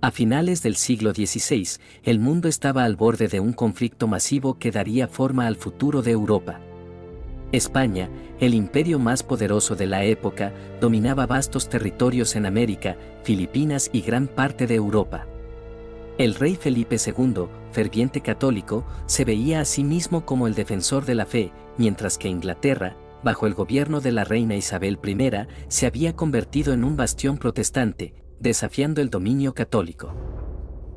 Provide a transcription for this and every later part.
A finales del siglo XVI, el mundo estaba al borde de un conflicto masivo que daría forma al futuro de Europa. España, el imperio más poderoso de la época, dominaba vastos territorios en América, Filipinas y gran parte de Europa. El rey Felipe II, ferviente católico, se veía a sí mismo como el defensor de la fe, mientras que Inglaterra, bajo el gobierno de la reina Isabel I, se había convertido en un bastión protestante, desafiando el dominio católico.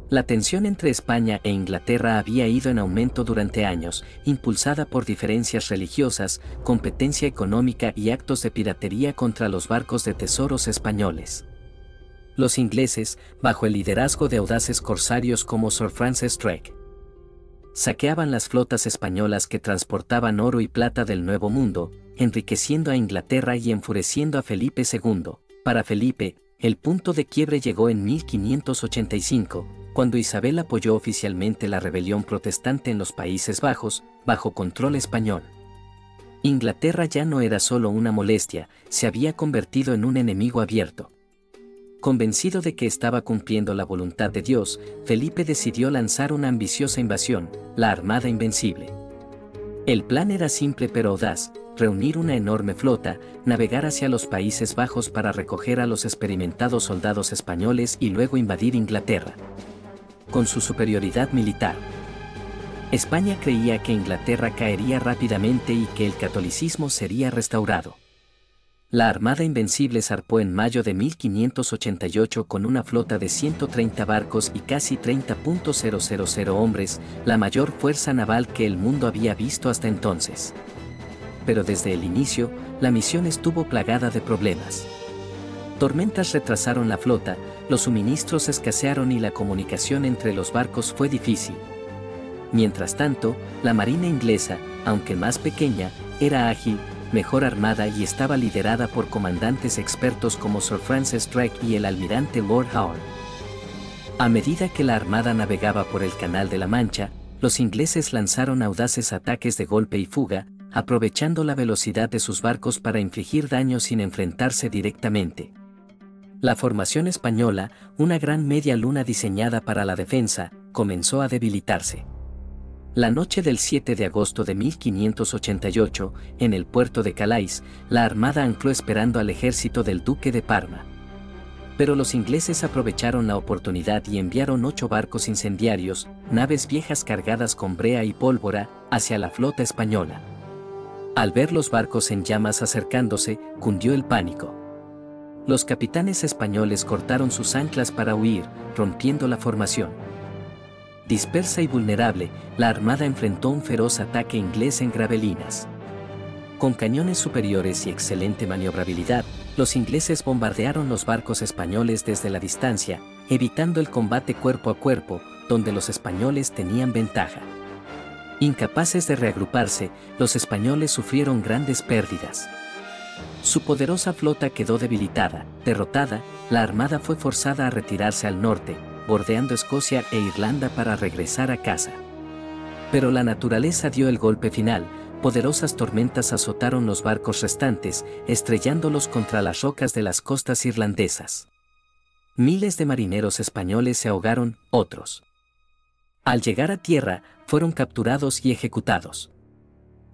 La tensión entre España e Inglaterra había ido en aumento durante años, impulsada por diferencias religiosas, competencia económica y actos de piratería contra los barcos de tesoros españoles. Los ingleses, bajo el liderazgo de audaces corsarios como Sir Francis Drake, saqueaban las flotas españolas que transportaban oro y plata del Nuevo Mundo, enriqueciendo a Inglaterra y enfureciendo a Felipe II. Para Felipe, el punto de quiebre llegó en 1585, cuando Isabel apoyó oficialmente la rebelión protestante en los Países Bajos, bajo control español. Inglaterra ya no era solo una molestia, se había convertido en un enemigo abierto. Convencido de que estaba cumpliendo la voluntad de Dios, Felipe decidió lanzar una ambiciosa invasión, la Armada Invencible. El plan era simple pero audaz: reunir una enorme flota, navegar hacia los Países Bajos para recoger a los experimentados soldados españoles y luego invadir Inglaterra. Con su superioridad militar, España creía que Inglaterra caería rápidamente y que el catolicismo sería restaurado. La Armada Invencible zarpó en mayo de 1588 con una flota de 130 barcos y casi 30.000 hombres, la mayor fuerza naval que el mundo había visto hasta entonces. Pero desde el inicio, la misión estuvo plagada de problemas. Tormentas retrasaron la flota, los suministros escasearon y la comunicación entre los barcos fue difícil. Mientras tanto, la marina inglesa, aunque más pequeña, era ágil, mejor armada y estaba liderada por comandantes expertos como Sir Francis Drake y el almirante Lord Howe. A medida que la armada navegaba por el Canal de la Mancha, los ingleses lanzaron audaces ataques de golpe y fuga, aprovechando la velocidad de sus barcos para infligir daño sin enfrentarse directamente. La formación española, una gran media luna diseñada para la defensa, comenzó a debilitarse. La noche del 7 de agosto de 1588, en el puerto de Calais, la armada ancló esperando al ejército del duque de Parma. Pero los ingleses aprovecharon la oportunidad y enviaron 8 barcos incendiarios, naves viejas cargadas con brea y pólvora, hacia la flota española. Al ver los barcos en llamas acercándose, cundió el pánico. Los capitanes españoles cortaron sus anclas para huir, rompiendo la formación. Dispersa y vulnerable, la armada enfrentó un feroz ataque inglés en Gravelinas. Con cañones superiores y excelente maniobrabilidad, los ingleses bombardearon los barcos españoles desde la distancia, evitando el combate cuerpo a cuerpo, donde los españoles tenían ventaja. Incapaces de reagruparse, los españoles sufrieron grandes pérdidas. Su poderosa flota quedó debilitada, derrotada, la armada fue forzada a retirarse al norte, bordeando Escocia e Irlanda para regresar a casa. Pero la naturaleza dio el golpe final, poderosas tormentas azotaron los barcos restantes, estrellándolos contra las rocas de las costas irlandesas. Miles de marineros españoles se ahogaron, otros, al llegar a tierra, fueron capturados y ejecutados.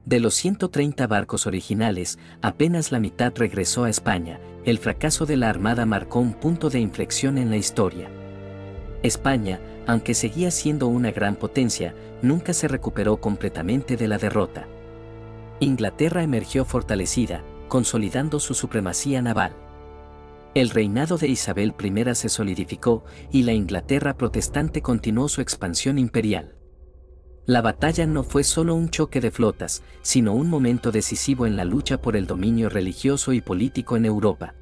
De los 130 barcos originales, apenas la mitad regresó a España. El fracaso de la armada marcó un punto de inflexión en la historia. España, aunque seguía siendo una gran potencia, nunca se recuperó completamente de la derrota. Inglaterra emergió fortalecida, consolidando su supremacía naval. El reinado de Isabel I se solidificó y la Inglaterra protestante continuó su expansión imperial. La batalla no fue solo un choque de flotas, sino un momento decisivo en la lucha por el dominio religioso y político en Europa.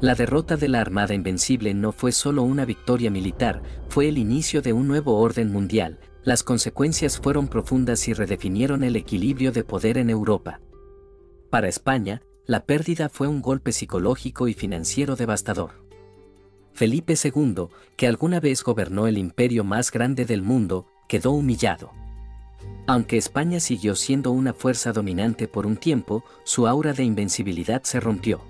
La derrota de la Armada Invencible no fue solo una victoria militar, fue el inicio de un nuevo orden mundial. Las consecuencias fueron profundas y redefinieron el equilibrio de poder en Europa. Para España, la pérdida fue un golpe psicológico y financiero devastador. Felipe II, que alguna vez gobernó el imperio más grande del mundo, quedó humillado. Aunque España siguió siendo una fuerza dominante por un tiempo, su aura de invencibilidad se rompió.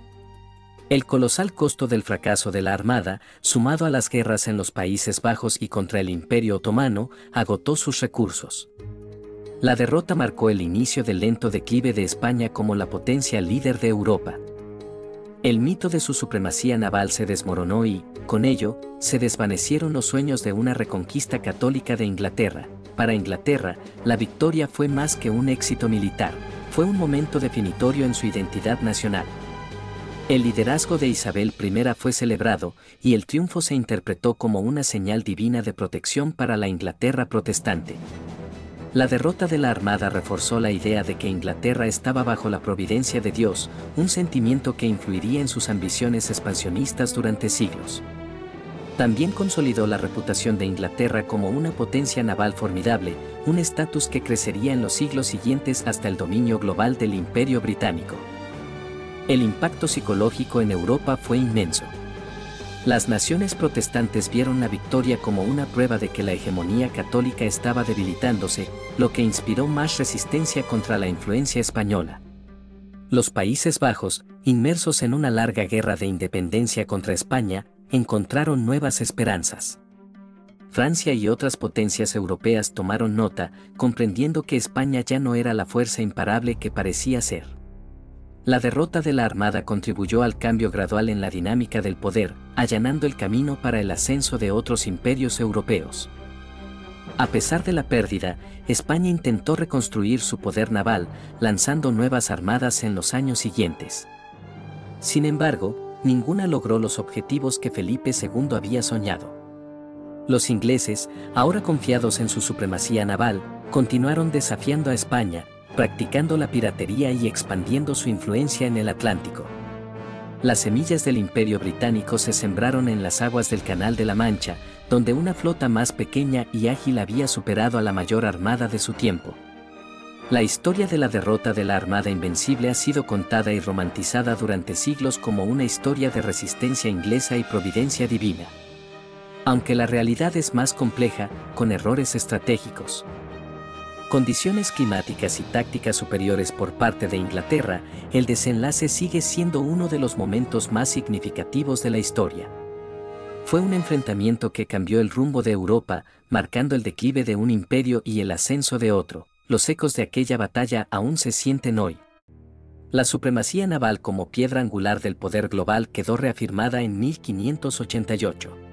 El colosal costo del fracaso de la Armada, sumado a las guerras en los Países Bajos y contra el Imperio Otomano, agotó sus recursos. La derrota marcó el inicio del lento declive de España como la potencia líder de Europa. El mito de su supremacía naval se desmoronó y, con ello, se desvanecieron los sueños de una reconquista católica de Inglaterra. Para Inglaterra, la victoria fue más que un éxito militar, fue un momento definitorio en su identidad nacional. El liderazgo de Isabel I fue celebrado, y el triunfo se interpretó como una señal divina de protección para la Inglaterra protestante. La derrota de la Armada reforzó la idea de que Inglaterra estaba bajo la providencia de Dios, un sentimiento que influiría en sus ambiciones expansionistas durante siglos. También consolidó la reputación de Inglaterra como una potencia naval formidable, un estatus que crecería en los siglos siguientes hasta el dominio global del Imperio Británico. El impacto psicológico en Europa fue inmenso. Las naciones protestantes vieron la victoria como una prueba de que la hegemonía católica estaba debilitándose, lo que inspiró más resistencia contra la influencia española. Los Países Bajos, inmersos en una larga guerra de independencia contra España, encontraron nuevas esperanzas. Francia y otras potencias europeas tomaron nota, comprendiendo que España ya no era la fuerza imparable que parecía ser. La derrota de la Armada contribuyó al cambio gradual en la dinámica del poder, allanando el camino para el ascenso de otros imperios europeos. A pesar de la pérdida, España intentó reconstruir su poder naval, lanzando nuevas armadas en los años siguientes. Sin embargo, ninguna logró los objetivos que Felipe II había soñado. Los ingleses, ahora confiados en su supremacía naval, continuaron desafiando a España, practicando la piratería y expandiendo su influencia en el Atlántico. Las semillas del Imperio Británico se sembraron en las aguas del Canal de la Mancha, donde una flota más pequeña y ágil había superado a la mayor armada de su tiempo. La historia de la derrota de la Armada Invencible ha sido contada y romantizada durante siglos como una historia de resistencia inglesa y providencia divina. Aunque la realidad es más compleja, con errores estratégicos, condiciones climáticas y tácticas superiores por parte de Inglaterra, el desenlace sigue siendo uno de los momentos más significativos de la historia. Fue un enfrentamiento que cambió el rumbo de Europa, marcando el declive de un imperio y el ascenso de otro. Los ecos de aquella batalla aún se sienten hoy. La supremacía naval como piedra angular del poder global quedó reafirmada en 1588.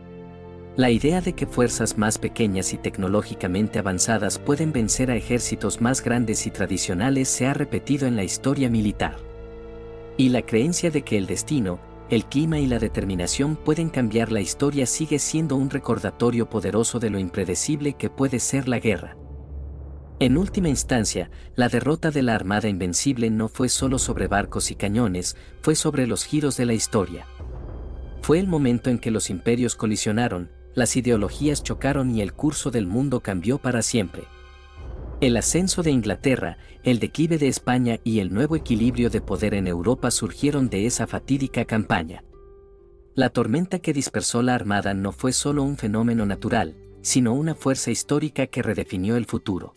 La idea de que fuerzas más pequeñas y tecnológicamente avanzadas pueden vencer a ejércitos más grandes y tradicionales se ha repetido en la historia militar. Y la creencia de que el destino, el clima y la determinación pueden cambiar la historia sigue siendo un recordatorio poderoso de lo impredecible que puede ser la guerra. En última instancia, la derrota de la Armada Invencible no fue solo sobre barcos y cañones, fue sobre los giros de la historia. Fue el momento en que los imperios colisionaron, las ideologías chocaron y el curso del mundo cambió para siempre. El ascenso de Inglaterra, el declive de España y el nuevo equilibrio de poder en Europa surgieron de esa fatídica campaña. La tormenta que dispersó la Armada no fue solo un fenómeno natural, sino una fuerza histórica que redefinió el futuro.